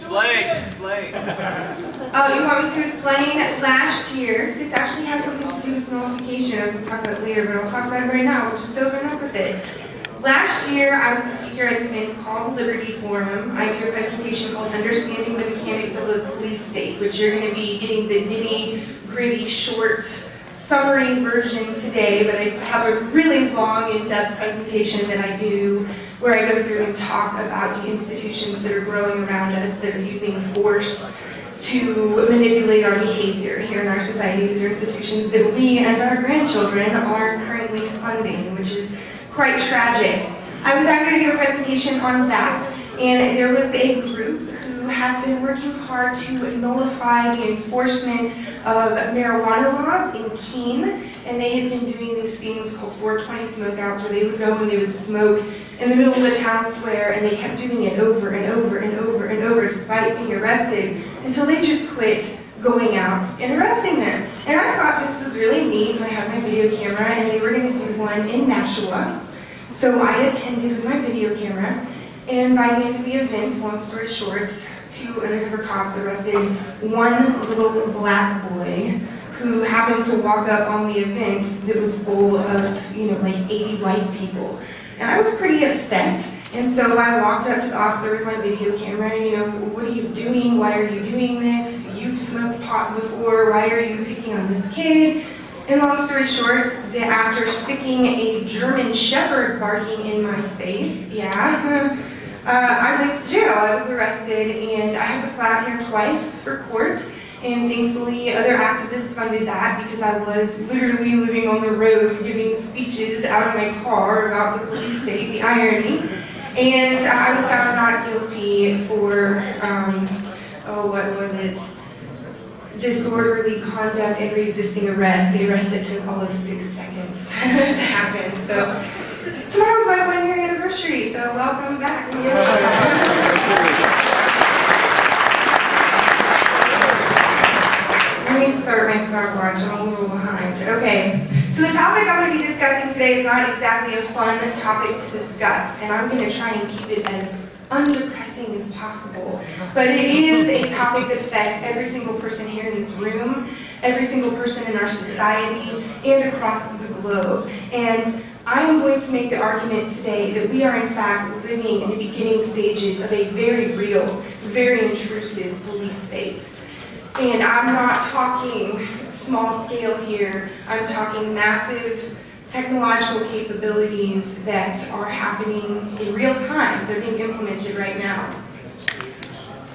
Explain. Oh, you want me to explain? Last year, this actually has something to do with nullification. I was going to talk about it later, but I'll talk about it right now. We'll just open up with it. Last year, I was a speaker at an event called Liberty Forum. I do a presentation called Understanding the Mechanics of a Police State, which you're going to be getting the nitty-gritty, short, summary version today, but I have a really long, in-depth presentation that I do where I go through and talk about the institutions that are growing around us that are using force to manipulate our behavior here in our society. These are institutions that we and our grandchildren are currently funding, which is quite tragic. I was actually going to give a presentation on that, and there was a group who has been working hard to nullify the enforcement of marijuana laws in Keene, and they had been doing these things called 420 smokeouts where they would go and they would smoke in the middle of a town square, and they kept doing it over and over and over and over despite being arrested until they just quit going out and arresting them. And I thought this was really neat, and I had my video camera, and they were going to do one in Nashua. So I attended with my video camera, and by the end of the event, long story short, 2 undercover cops arrested one little black boy who happened to walk up on the event that was full of, like 80 white people. And I was pretty upset, and so I walked up to the officer with my video camera, what are you doing? Why are you doing this? You've smoked pot before, why are you picking on this kid? And long story short, after sticking a German Shepherd barking in my face, I went to jail. I was arrested, and I had to fly out here twice for court. And thankfully, other activists funded that because I was literally living on the road giving speeches out of my car about the police state, the irony. And I was found not guilty for, disorderly conduct and resisting arrest. The arrest that took all of 6 seconds to happen. So tomorrow's my 1-year anniversary, so welcome back. Let me start my stopwatch, I'm a little behind. Okay, so the topic I'm going to be discussing today is not exactly a fun topic to discuss, and I'm going to try and keep it as undepressing as possible. But it is a topic that affects every single person here in this room, every single person in our society, and across the globe. And I am going to make the argument today that we are in fact living in the beginning stages of a very real, very intrusive police state. And I'm not talking small scale here, I'm talking massive technological capabilities that are happening in real time. They're being implemented right now.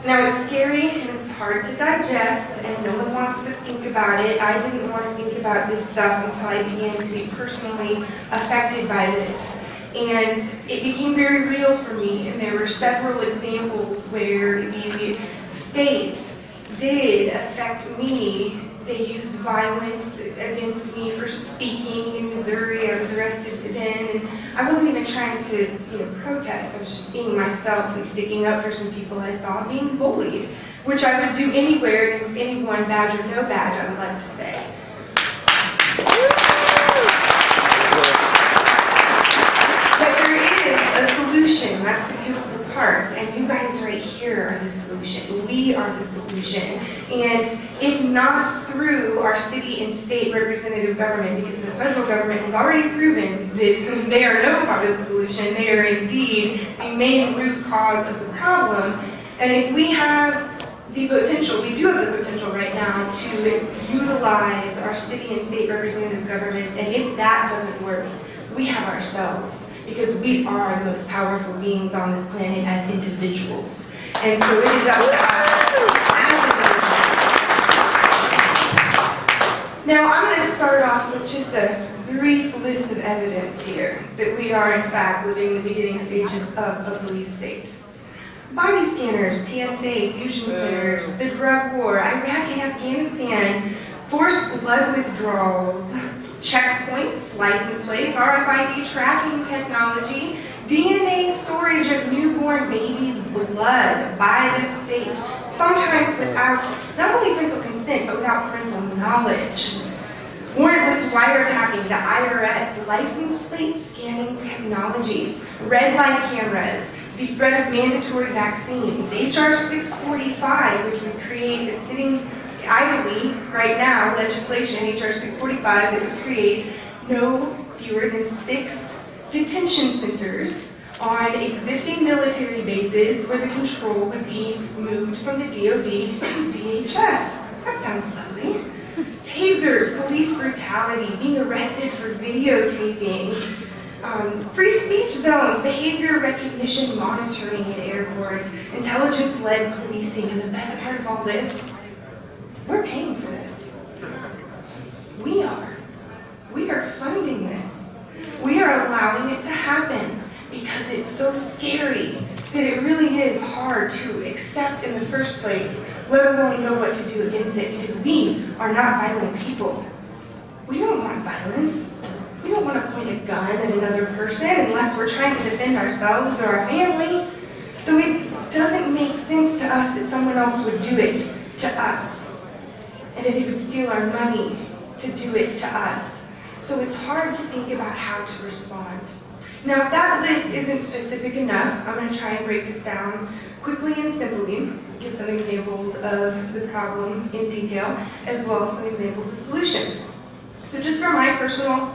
Now it's scary and it's hard to digest and no one wants to think about it. I didn't want to think about this stuff until I began to be personally affected by this. And it became very real for me, and there were several examples where the state did affect me. They used violence against me for speaking in Missouri. I was arrested then, and I wasn't even trying to, protest. I was just being myself and sticking up for some people I saw being bullied, which I would do anywhere against anyone, badge or no badge, I would like to say. But there is a solution. That's the beautiful part, and you guys right here are the solution. We are the solution. And if not through our city and state representative government, because the federal government has already proven that they are no part of the solution, they are indeed the main root cause of the problem. And if we have the potential, we do have the potential right now to utilize our city and state representative governments, and if that doesn't work, we have ourselves, because we are the most powerful beings on this planet as individuals. And so it is up to us as individuals. Now I'm going to start off with just a brief list of evidence here that we are in fact living the beginning stages of a police state. Body scanners, TSA, fusion centers, the drug war, Iraq and Afghanistan, forced blood withdrawals, checkpoints, license plates, RFID tracking technology, DNA storage of newborn babies' blood by the state, sometimes without not only parental consent, but without parental knowledge. Warrantless wiretapping, the IRS, license plate scanning technology, red light cameras, the threat of mandatory vaccines, H.R. 645, which would create, it's sitting idly right now, legislation, H.R. 645, that would create no fewer than 6 detention centers on existing military bases where the control would be moved from the DOD to DHS. That sounds lovely. Tasers, police brutality, being arrested for videotaping, free speech zones, behavior recognition monitoring at airports, intelligence-led policing, and the best part of all this, we're paying for this. We are. We are funding this. We are allowing it to happen because it's so scary that it really is hard to accept in the first place, let alone know what to do against it, because we are not violent people. We don't want violence. We don't want to point a gun at another person unless we're trying to defend ourselves or our family. So it doesn't make sense to us that someone else would do it to us, and that they would steal our money to do it to us. So it's hard to think about how to respond. Now, if that list isn't specific enough, I'm going to try and break this down quickly and simply, give some examples of the problem in detail, as well as some examples of solution. So just from my personal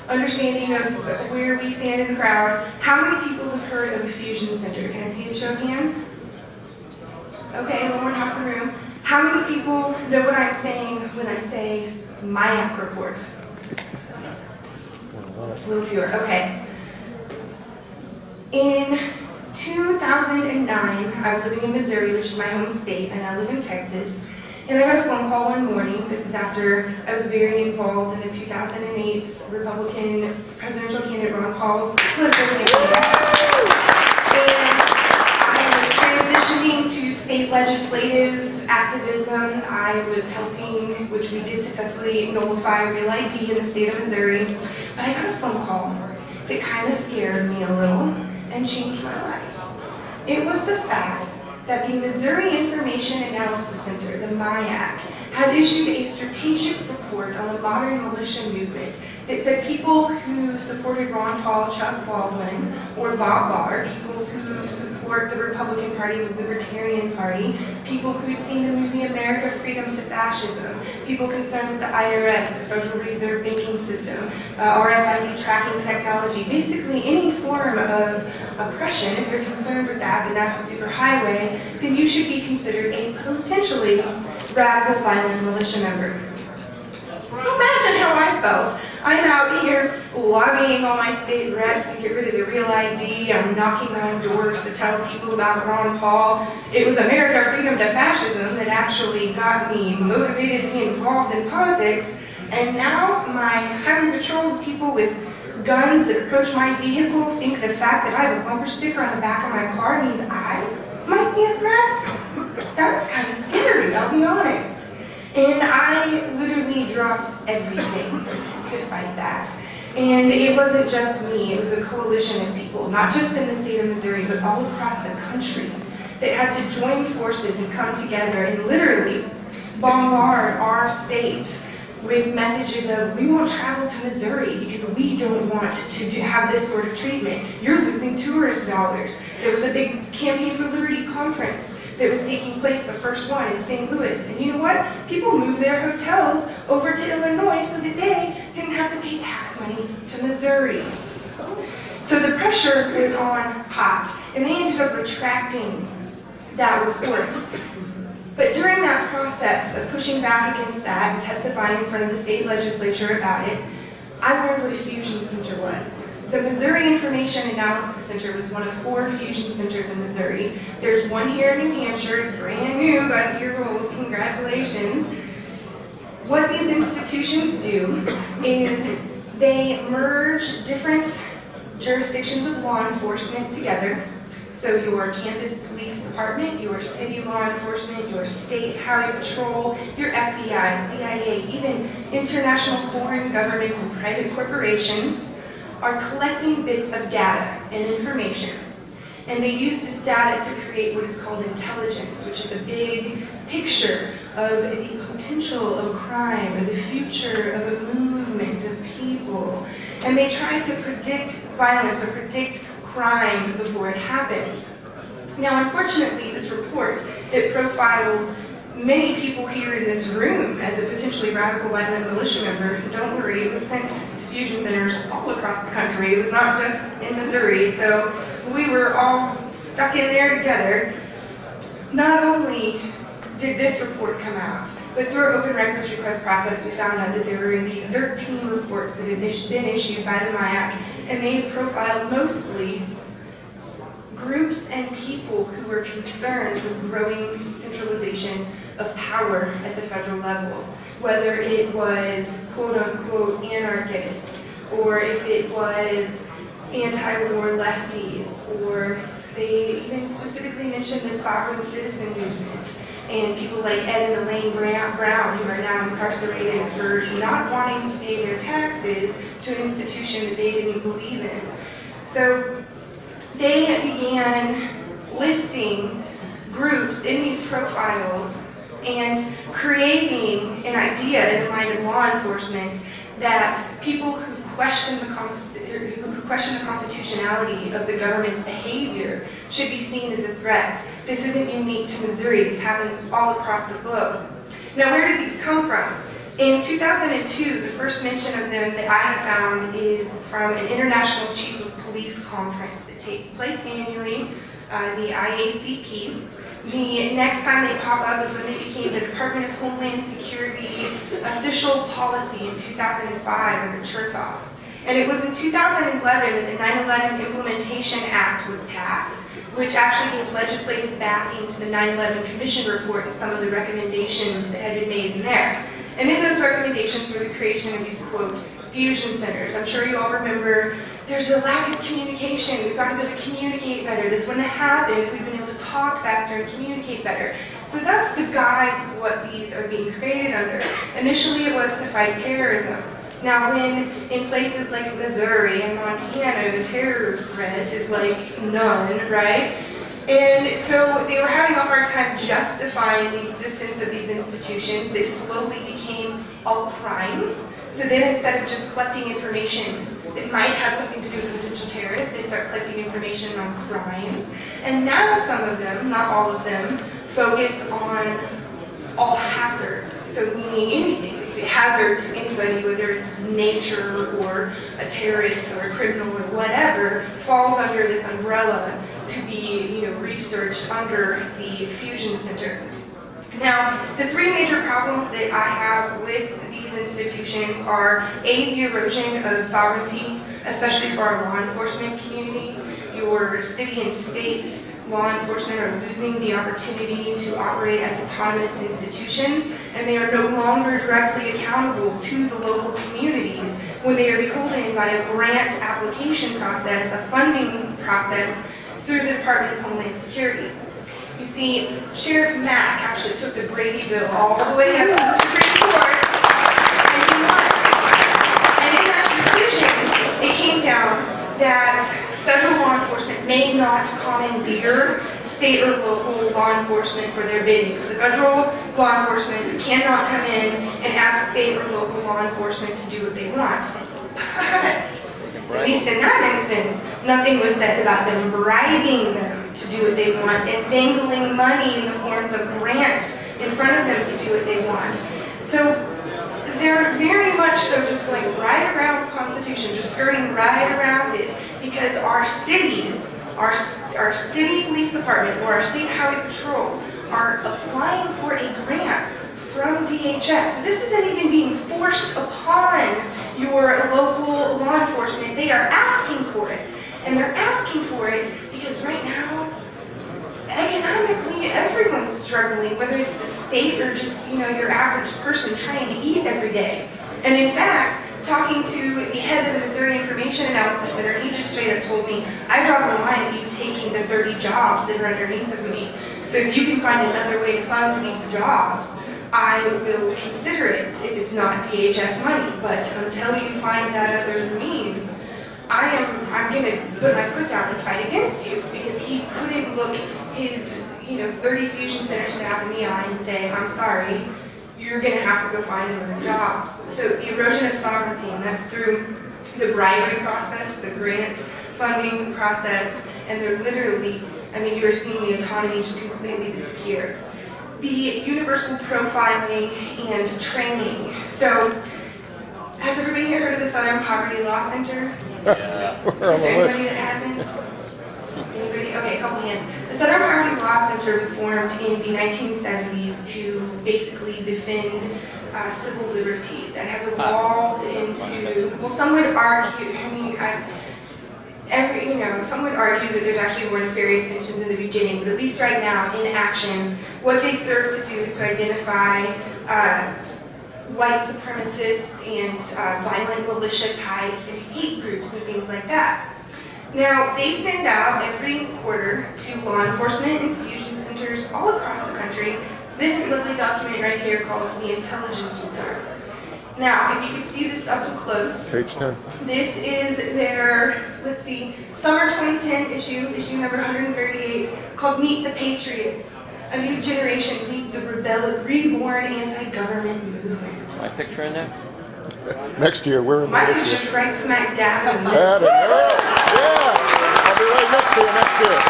understanding of where we stand in the crowd, how many people have heard of a fusion center? Can I see a show of hands? Okay, a little more than half the room. How many people know what I'm saying when I say MIAC report? A little fewer, okay. In 2009, I was living in Missouri, which is my home state, and I live in Texas. And I got a phone call one morning. This is after I was very involved in the 2008 Republican presidential candidate Ron Paul's political campaign. And I was transitioning to state legislative activism. I was helping, which we did successfully, nullify Real ID in the state of Missouri. But I got a phone call that kind of scared me a little and changed my life. It was the fact that the Missouri Information Analysis Center, the MIAC, had issued a strategic report on the modern militia movement that said people who supported Ron Paul, Chuck Baldwin, or Bob Barr, people who support the Republican Party, the Libertarian Party, people who had seen the movie America, Freedom to Fascism, people concerned with the IRS, the Federal Reserve Banking System, RFID tracking technology, basically any form of oppression. If you're concerned with that, the National Superhighway, then you should be considered a potentially radical violent militia member. So imagine how I felt. I'm out here lobbying all my state reps to get rid of the Real ID. I'm knocking on doors to tell people about Ron Paul. It was America, Freedom to Fascism that actually got me motivated to be involved in politics. And now my highly patrolled people with guns that approach my vehicle think the fact that I have a bumper sticker on the back of my car means I might be a threat? That was kind of scary, I'll be honest. And I literally dropped everything to fight that. And it wasn't just me, it was a coalition of people, not just in the state of Missouri, but all across the country, that had to join forces and come together and literally bombard our state with messages of, we won't travel to Missouri because we don't want to have this sort of treatment. You're losing tourist dollars. There was a big Campaign for Liberty conference that was taking place, the first one in St. Louis. And you know what? People moved their hotels over to Illinois so that they didn't have to pay tax money to Missouri. So the pressure was on hot, and they ended up retracting that report. But during that process of pushing back against that and testifying in front of the state legislature about it, I learned what a fusion center was. The Missouri Information Analysis Center was one of 4 fusion centers in Missouri. There's one here in New Hampshire. It's brand new, about a year old. Congratulations. What these institutions do is they merge different jurisdictions of law enforcement together. So your campus police department, your city law enforcement, your state highway patrol, your FBI, CIA, even international foreign governments and private corporations are collecting bits of data and information. And they use this data to create what is called intelligence, which is a big picture of the potential of crime or the future of a movement of people. And they try to predict violence or predict crime before it happens. Now, unfortunately, this report that profiled many people here in this room as a potentially radical violent militia member, don't worry, it was sent to fusion centers all across the country. It was not just in Missouri, so we were all stuck in there together. Not only did this report come out, but through our open records request process, we found out that there were indeed 13 reports that had been issued by the MIAC, and they profiled mostly groups and people who were concerned with growing centralization of power at the federal level, whether it was quote-unquote anarchists, or if it was anti-war lefties, or they even specifically mentioned the sovereign citizen movement, and people like Ed and Elaine Brown, who are now incarcerated for not wanting to pay their taxes to an institution that they didn't believe in. So they began listing groups in these profiles and creating an idea in the mind of law enforcement that people who question the constitutionality of the government's behavior should be seen as a threat. This isn't unique to Missouri. This happens all across the globe. Now, where did these come from? In 2002, the first mention of them that I have found is from an International Chief of Police conference that takes place annually, the IACP. The next time they pop up is when they became the Department of Homeland Security official policy in 2005 under Chertoff. And it was in 2011 that the 9/11 Implementation Act was passed, which actually gave legislative backing to the 9/11 Commission report and some of the recommendations that had been made in there. And in those recommendations were the creation of these, quote, fusion centers. I'm sure you all remember there's a lack of communication. We've got to be able to communicate better. This wouldn't have happened if we'd been able to talk faster and communicate better. So that's the guise of what these are being created under. Initially, it was to fight terrorism. Now, when in places like Missouri and Montana, the terror threat is like none, right? And so they were having a hard time justifying the existence of these institutions. They slowly became all crimes. So then instead of just collecting information that might have something to do with potential terrorists, they start collecting information on crimes. And now some of them, not all of them, focus on all hazards. So meaning anything that could be a hazard to anybody, whether it's nature or a terrorist or a criminal or whatever, falls under this umbrella to be, researched under the Fusion Center. Now, the three major problems that I have with these institutions are A, the erosion of sovereignty, especially for our law enforcement community. Your city and state law enforcement are losing the opportunity to operate as autonomous institutions, and they are no longer directly accountable to the local communities when they are beholden by a grant application process, a funding process, through the Department of Homeland Security. You see, Sheriff Mack actually took the Brady bill all the way up to the Supreme Court, and he won. And in that decision, it came down that federal law enforcement may not commandeer state or local law enforcement for their bidding. So the federal law enforcement cannot come in and ask state or local law enforcement to do what they want. But, at least in that instance, nothing was said about them bribing them to do what they want and dangling money in the forms of grants in front of them to do what they want. So they're very much so just going right around the Constitution, just skirting right around it, because our cities, our city police department or our state highway patrol are applying for a grant from DHS. So this isn't even being forced upon your local law enforcement. They are asking for it. And they're asking for it because right now, economically, everyone's struggling, whether it's the state or just, your average person trying to eat every day. And in fact, talking to the head of the Missouri Information Analysis Center, he just straight up told me, I draw the line of you taking the 30 jobs that are underneath of me. So if you can find another way to fund these jobs, I will consider it if it's not DHS money. But until you find that other means, I'm going to put my foot down and fight against you, because he couldn't look his 30 fusion center staff in the eye and say, I'm sorry, you're going to have to go find another job. So the erosion of sovereignty, and that's through the bribery process, the grant funding process, and they're literally I mean, you are seeing the autonomy just completely disappear. The universal profiling and training. So, has everybody here heard of the Southern Poverty Law Center? Yeah. Is there anybody that hasn't? Anybody? Okay, a couple hands. The Southern Poverty Law Center was formed in the 1970s to basically defend civil liberties. It has evolved into, well, some would argue, some would argue that there's actually more nefarious intentions in the beginning, but at least right now, in action, what they serve to do is to identify white supremacists and violent militia types and hate groups and things like that. Now, they send out every quarter to law enforcement and fusion centers all across the country this lovely document right here called the Intelligence Report. Now, if you can see this up close, Page 10. This is their, let's see, summer 2010 issue number 138, called Meet the Patriots. A new generation leads the reborn anti-government movement. My picture in there? Next year, we're in My the picture's right smack dab in the That is it. Yeah! I'll be right next to you next year.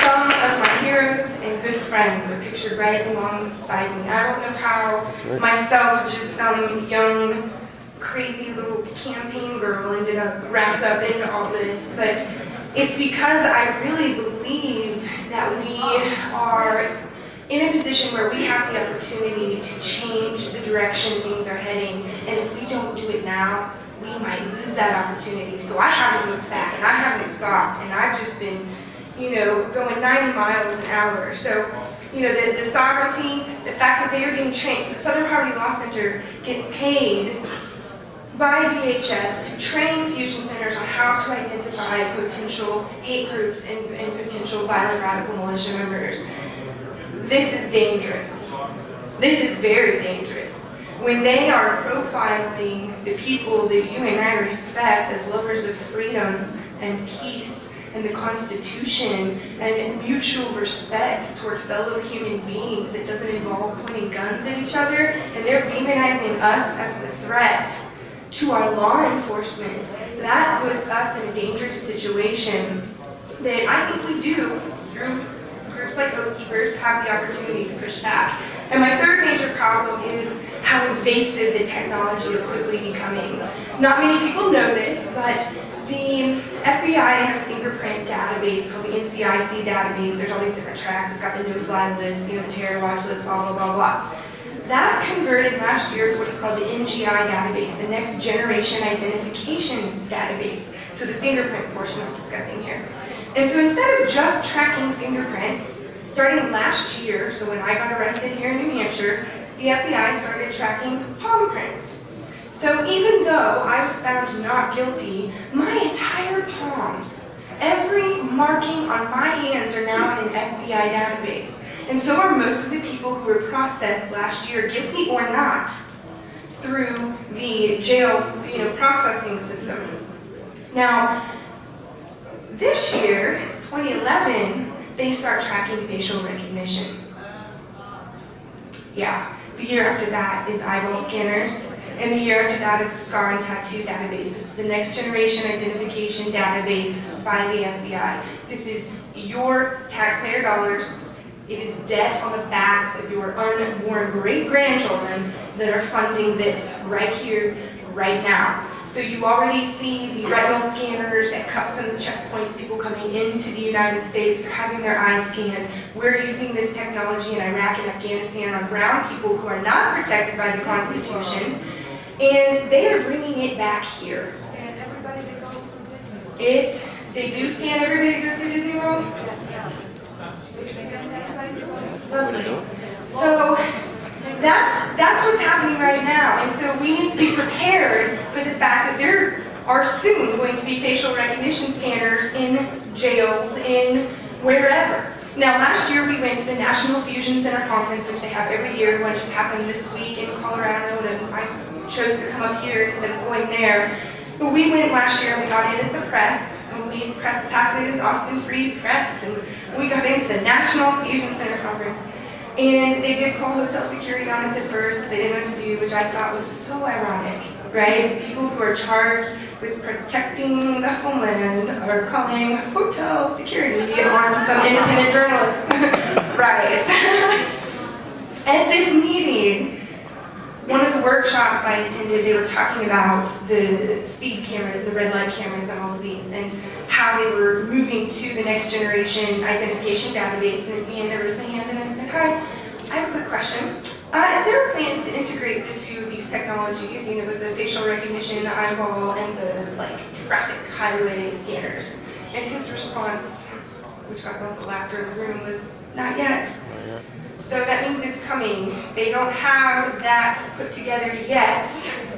Some of my heroes and good friends are pictured right alongside me. I don't know how myself, just some young, crazy little campaign girl, ended up wrapped up into all this, but it's because I really believe that we are in a position where we have the opportunity to change the direction things are heading, and if we don't do it now, we might lose that opportunity. So I haven't looked back, and I haven't stopped, and I've just been, going 90 miles an hour. So, the sovereignty, the fact that they are being trained. So the Southern Poverty Law Center gets paid by DHS to train fusion centers on how to identify potential hate groups and potential violent radical militia members. This is dangerous. This is very dangerous. When they are profiling the people that you and I respect as lovers of freedom and peace and the Constitution and mutual respect toward fellow human beings that doesn't involve pointing guns at each other, and they're demonizing us as the threat to our law enforcement, that puts us in a dangerous situation that I think we do, through groups like Oath Keepers, have the opportunity to push back. And my third major problem is how invasive the technology is quickly becoming. Not many people know this, but the FBI has a fingerprint database called the NCIC database. There's all these different tracks. It's got the no-fly list, the terror watch list, blah, blah, blah, blah. That converted last year to what is called the NGI database, the Next Generation Identification Database. So the fingerprint portion I'm discussing here. And so instead of just tracking fingerprints, starting last year, so when I got arrested here in New Hampshire, the FBI started tracking palm prints. So even though I was found not guilty, my entire palms, every marking on my hands are now in an FBI database. And so are most of the people who were processed last year, guilty or not, through the jail processing system. Now, this year, 2011, they start tracking facial recognition. Yeah, the year after that is eyeball scanners, and the year after that is the scar and tattoo database. This is the Next Generation Identification Database by the FBI. This is your taxpayer dollars. It is debt on the backs of your unborn great-grandchildren that are funding this right here, right now. So you already see the retinal scanners at customs checkpoints, people coming into the United States, they're having their eyes scanned. We're using this technology in Iraq and Afghanistan on brown people who are not protected by the Constitution, and they are bringing it back here. They do scan everybody that goes to Disney World? Lovely. So that's what's happening right now, and so we need to be prepared for the fact that there are soon going to be facial recognition scanners in jails, in wherever. Now, last year we went to the National Fusion Center Conference, which they have every year. One just happened this week in Colorado, and I chose to come up here instead of going there. But we went last year, and we got in as the press, and we press passes as Austin Free Press, and we got into the National Fusion Center Conference. And they did call hotel security on us at first because they didn't know what to do, which I thought was so ironic, right? People who are charged with protecting the homeland or calling hotel security on some independent journalists. Right. At this meeting, one of the workshops I attended, they were talking about the speed cameras, the red light cameras and all of these, and how they were moving to the next generation identification database. And at the end, I raised my hand and I said, hi, I have a quick question. Is there a plan to integrate the two of these technologies, you know, with the facial recognition, the eyeball, and the, like, traffic highway scanners? And his response, which got lots of laughter in the room, was, not yet. So that means it's coming. They don't have that put together yet,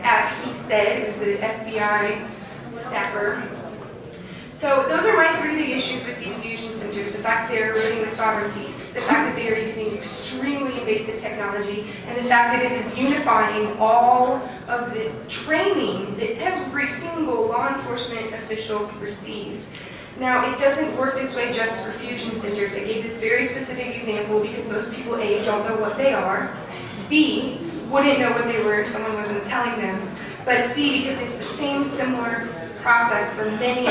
as he said. It was an FBI staffer. So those are my three big issues with these fusion centers. The fact that they're eroding the sovereignty, the fact that they are using extremely invasive technology, and the fact that it is unifying all of the training that every single law enforcement official receives. Now, it doesn't work this way just for fusion centers. I gave this very specific example because most people, A, don't know what they are, B, wouldn't know what they were if someone wasn't telling them, but C, because it's the same similar process for many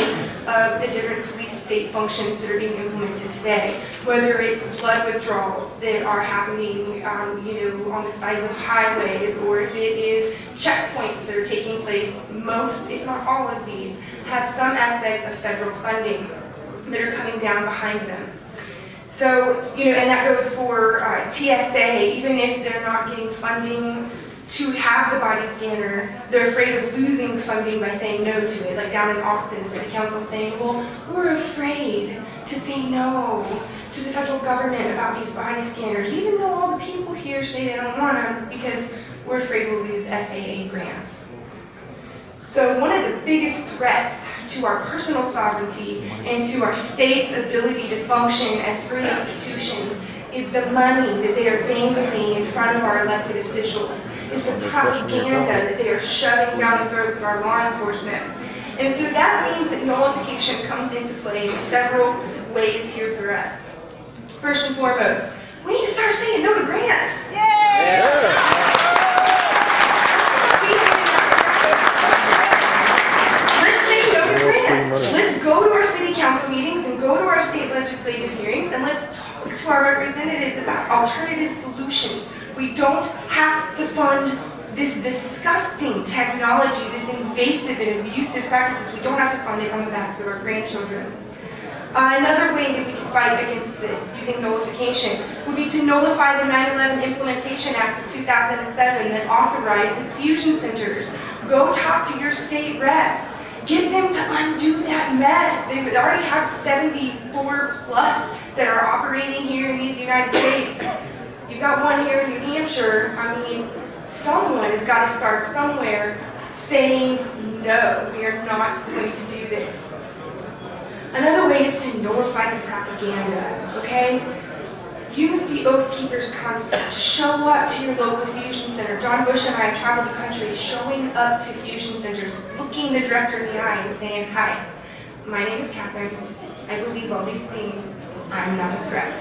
of the different police state functions that are being implemented today, whether it's blood withdrawals that are happening you know, on the sides of highways, or if it is checkpoints that are taking place. Most, if not all of these, have some aspect of federal funding that are coming down behind them. So, you know, and that goes for TSA, even if they're not getting funding to have the body scanner, they're afraid of losing funding by saying no to it. Like down in Austin, the city council saying, well, we're afraid to say no to the federal government about these body scanners, even though all the people here say they don't want them, because we're afraid we'll lose FAA grants. So one of the biggest threats to our personal sovereignty and to our state's ability to function as free institutions is the money that they are dangling in front of our elected officials, is the propaganda that they are shoving down the throats of our law enforcement. And so that means that nullification comes into play in several ways here for us. First and foremost, we need to start saying no to grants. Yay! Let's go to our city council meetings and go to our state legislative hearings and let's talk to our representatives about alternative solutions. We don't have to fund this disgusting technology, this invasive and abusive practices. We don't have to fund it on the backs of our grandchildren. Another way that we can fight against this using nullification would be to nullify the 9/11 Implementation Act of 2007 that authorizes fusion centers. Go talk to your state reps. Get them to undo that mess. They already have 74 plus that are operating here in these United States. You've got one here in New Hampshire. I mean, someone has got to start somewhere saying, no, we are not going to do this. Another way is to nullify the propaganda, okay? Use the Oath Keepers concept to show up to your local fusion center. John Bush and I have traveled the country showing up to fusion centers, looking the director in the eye and saying, hi, my name is Catherine. I believe all these things. I'm not a threat.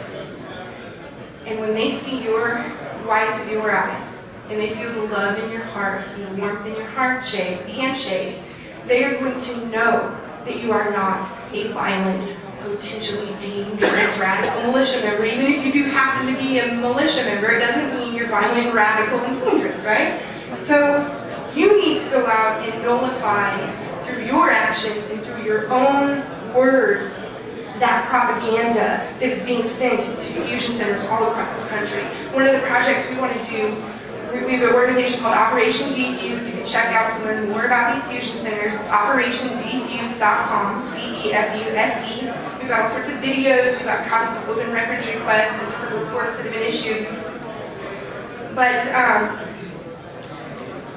And when they see your whites of your eyes, and they feel the love in your heart and the warmth in your handshake, they are going to know that you are not a violent, potentially dangerous radical militia member. Even if you do happen to be a militia member, it doesn't mean you're violent, radical, and dangerous, right? So you need to go out and nullify through your actions and through your own words that propaganda that is being sent to fusion centers all across the country. One of the projects we want to do, we have an organization called Operation Defuse. You can check out to learn more about these fusion centers. It's operationdefuse.com, D-E-F-U-S-E. We've got all sorts of videos. We've got copies of open records requests and different reports that have been issued. But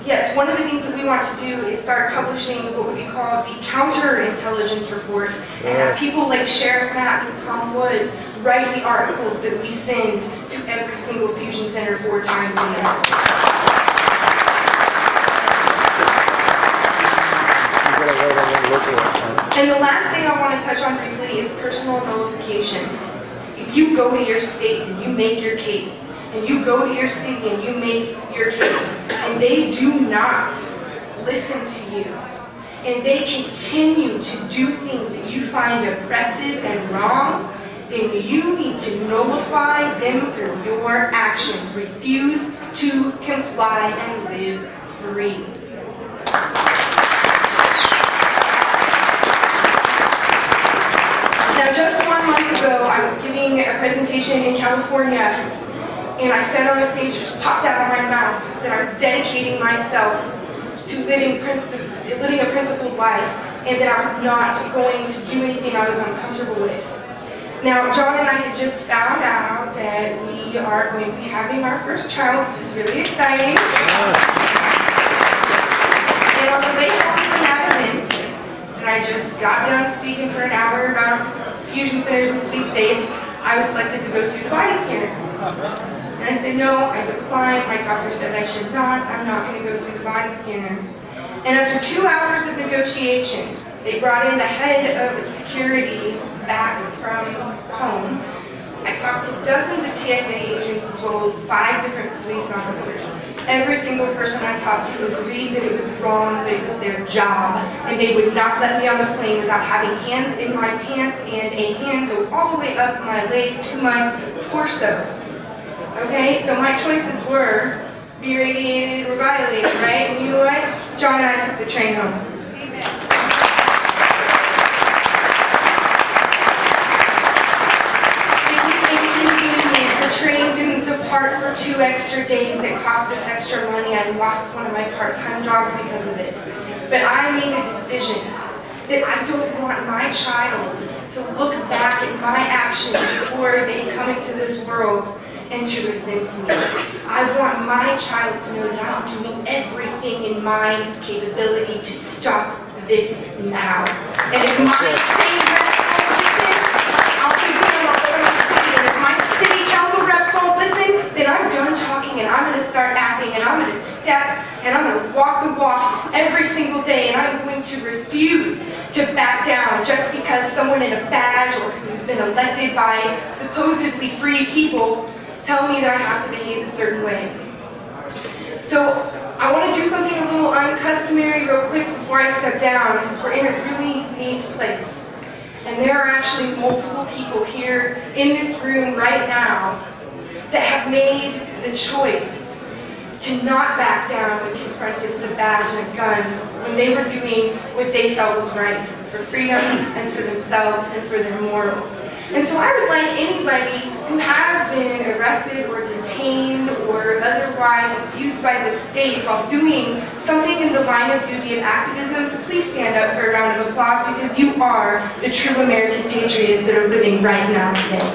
yes, one of the things that we want to do is start publishing what would be called the counterintelligence reports, and have people like Sheriff Mack and Tom Woods write the articles that we send to every single fusion center 4 times a year. And the last thing I want to touch on briefly is personal nullification. If you go to your states and you make your case, and you go to your city and you make your case, and they do not listen to you, and they continue to do things that you find oppressive and wrong, then you need to nullify them through your actions. Refuse to comply and live free. Now, just 1 month ago, I was giving a presentation in California, and I said on the stage, it just popped out of my mouth, that I was dedicating myself to living a principled life, and that I was not going to do anything I was uncomfortable with. Now, John and I had just found out that we are going to be having our first child, which is really exciting. And on the way home from that event, and I just got done speaking for an hour about fusion centers in the police states, I was selected to go through the body scanner. And I said, no, I declined. My doctor said I should not. I'm not going to go through the body scanner. And after 2 hours of negotiation, they brought in the head of security back from home. I talked to dozens of TSA agents as well as 5 different police officers. Every single person I talked to agreed that it was wrong, that it was their job, and they would not let me on the plane without having hands in my pants and a hand go all the way up my leg to my torso. Okay, so my choices were be radiated or violated, right? And you know what? John and I took the train home. Amen. The train didn't depart for 2 extra days. It cost us extra money. I lost one of my part-time jobs because of it. But I made a decision that I don't want my child to look back at my actions before they come into this world and to resent me. I want my child to know that I'm doing everything in my capability to stop this now. And if my state reps won't listen, I'll be doing all over my city. And if my city council reps won't listen, then I'm done talking and I'm going to start acting and I'm going to step and I'm going to walk the walk every single day, and I'm going to refuse to back down just because someone in a badge or who's been elected by supposedly free people tell me that I have to behave a certain way. So I want to do something a little uncustomary real quick before I step down, because we're in a really neat place. And there are actually multiple people here in this room right now that have made the choice to not back down when confronted with a badge and a gun when they were doing what they felt was right for freedom and for themselves and for their morals. And so I would like anybody who has been arrested or detained or otherwise abused by the state while doing something in the line of duty of activism to please stand up for a round of applause, because you are the true American patriots that are living right now today.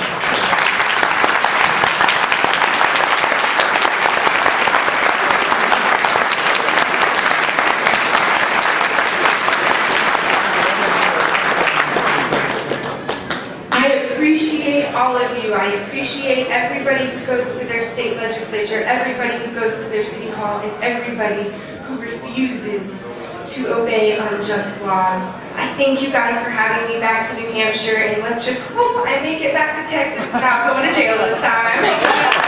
All of you. I appreciate everybody who goes to their state legislature, everybody who goes to their city hall, and everybody who refuses to obey unjust laws. I thank you guys for having me back to New Hampshire, and let's just hope I make it back to Texas without going to jail this time.